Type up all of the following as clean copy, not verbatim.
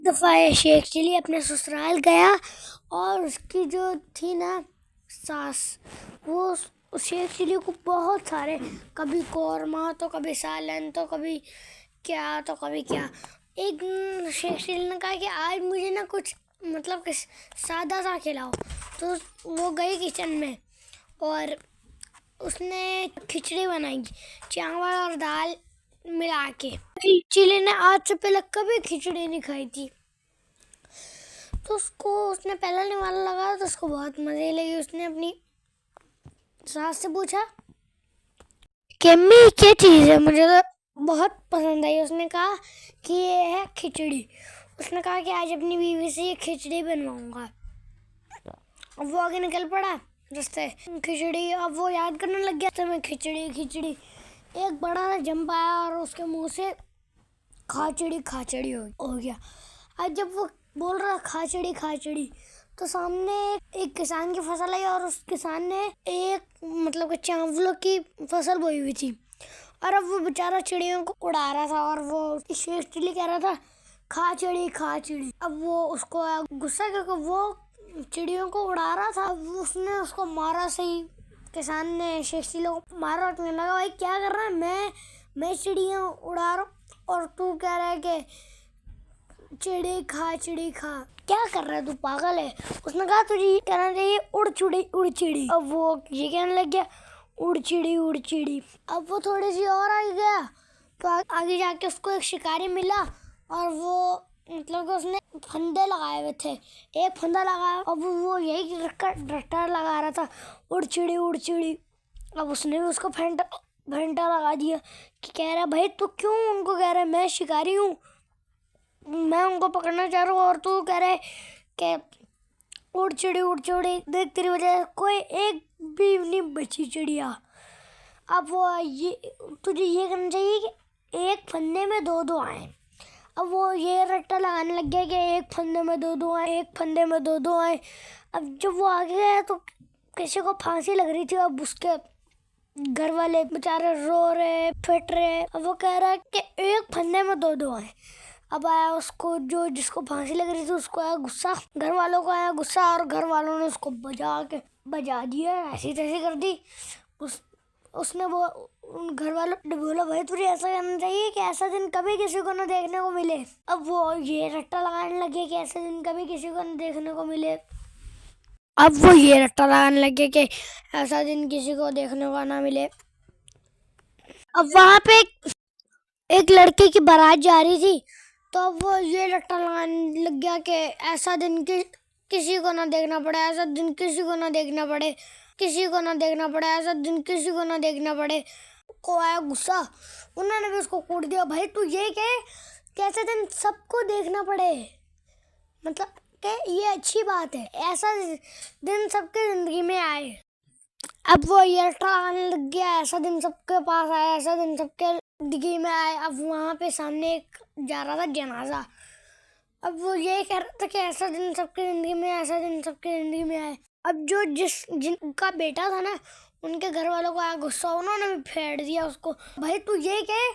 दफ़ा शेख चिली अपने ससुराल गया और उसकी जो थी ना सास, वो उस शेख चिली को बहुत सारे, कभी कौरमा तो कभी सालन तो कभी क्या तो कभी क्या। एक दिन शेख चिली ने कहा कि आज मुझे ना कुछ मतलब कि सादा सा खिलाओ। तो वो गई किचन में और उसने खिचड़ी बनाई, चावल और दाल मिला के। चिली ने आज से पहले कभी खिचड़ी नहीं खाई थी, तो उसने पहला निवाला लगा तो उसको बहुत मजे लगी। उसने अपनी सास से पूछा कि अम्मी क्या चीज़ है, मुझे तो बहुत पसंद आई। उसने कहा कि ये है खिचड़ी। उसने कहा कि आज अपनी बीवी से ये खिचड़ी बनवाऊंगा। अब वो आगे निकल पड़ा रास्ते खिचड़ी, अब वो याद करने लग गया तो मैं खिचड़ी खिचड़ी। एक बड़ा सा जंप आया और उसके मुंह से खाचड़ी खाचड़ी हो गया। आज जब वो बोल रहा खाचड़ी खाचड़ी, तो सामने एक किसान की फसल आई और उस किसान ने एक मतलब कि चावलों की फसल बोई हुई थी और अब वो बेचारा चिड़ियों को उड़ा रहा था और वो शेख चिली कह रहा था खाचड़ी खाचड़ी। अब वो उसको गुस्सा क्योंकि वो चिड़ियों को उड़ा रहा था, अब उसने उसको मारा। सही किसान ने शेख चिली को मारा और कहने लगा भाई क्या कर रहा है, मैं चिड़ियाँ उड़ा रहा हूँ और तू कह रहा है कि चिड़ी खा, क्या कर रहा है तू, पागल है। उसने कहा तुझे ये कहना चाहिए उड़ चिड़ी। अब वो ये कहने लग गया उड़ चिड़ी। अब वो थोड़ी सी और आगे गया तो आगे जाके उसको एक शिकारी मिला और वो मतलब कि उसने फंदे लगाए हुए थे, एक फंदा लगाया। अब वो यही रट्टा लगा रहा था उड़ चिड़ी। अब उसने भी उसको फंदा लगा दिया कि कह रहा भाई तू क्यों उनको कह रहा है, मैं शिकारी हूँ, मैं उनको पकड़ना चाह रहा हूँ और तू कह रहे कि उड़ चिड़ी। देख तेरी वजह से कोई एक भी नहीं बची चिड़िया। अब वो ये तुझे ये करना चाहिए कि एक फंदे में दो आए। अब वो ये रट्टा लगाने लग गया कि एक फंदे में दो आए, एक फंदे में दो आए। अब जब वो आगे गया तो किसी को फांसी लग रही थी। अब उसके घर वाले बेचारे रो रहे पिट रहे। अब वो कह रहा है कि एक फंदे में दो आए। अब आया उसको जो जिसको फांसी लग रही थी उसको आया गुस्सा, घर वालों को आया गुस्सा और घर वालों ने उसको बजा दिया, ऐसी तैसी कर दी। उसने वो उन घर वालों ने बोला भाई तुझे ऐसा करना चाहिए कि ऐसा दिन कभी किसी को न देखने को मिले। अब वो ये रट्टा लगाने लगे कि ऐसा दिन कभी किसी को न देखने को मिले। अब वो ये रट्टा लगाने लगे कि ऐसा दिन किसी को देखने को ना मिले। अब वहां पे एक लड़के की बारात जा रही थी, तो अब वो ये रट्टा लगाने लग गया कि ऐसा दिन किसी को ना देखना पड़े, ऐसा दिन किसी को ना देखना पड़े, ऐसा दिन किसी को ना देखना पड़े। को आया गुस्सा, उन्होंने भी उसको कूट दिया भाई तू ये कहे कि ऐसा दिन सबको देखना पड़े, मतलब कि ये अच्छी बात है, ऐसा दिन सबके जिंदगी में आए। अब वो ये रट्टा लगाने लग गया ऐसा दिन सबके पास आया, ऐसा दिन सबके जिंदगी में आए। अब वहाँ पे सामने एक जा रहा था जनाजा। अब वो ये कह रहा था कि ऐसा दिन सबकी जिंदगी में, ऐसा दिन सबकी जिंदगी में आए। अब जो जिनका बेटा था ना, उनके घर वालों को आया गुस्सा, उन्होंने भी फेंट दिया उसको भाई तू ये कहे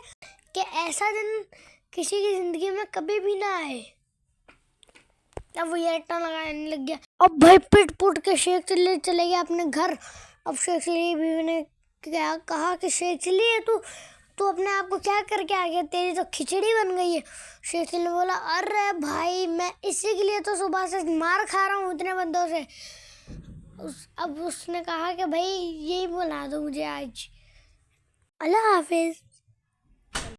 कि ऐसा दिन किसी की जिंदगी में कभी भी ना आए। अब वो ये रट्टा लगाने लग गया। अब भाई पिट पुट के शेख चिल्ली चले गया अपने घर। अब शेख चिल्ली बीवी ने क्या कहा कि शेख चिल्ली है तू अपने आप को क्या करके आ गया, तेरी तो खिचड़ी बन गई है। शेख चिल्ली ने बोला अरे भाई मैं इसी के लिए तो सुबह से मार खा रहा हूँ इतने बंदों से। अब उसने कहा कि भाई यही बुला दो मुझे आज। अल्लाह हाफिज।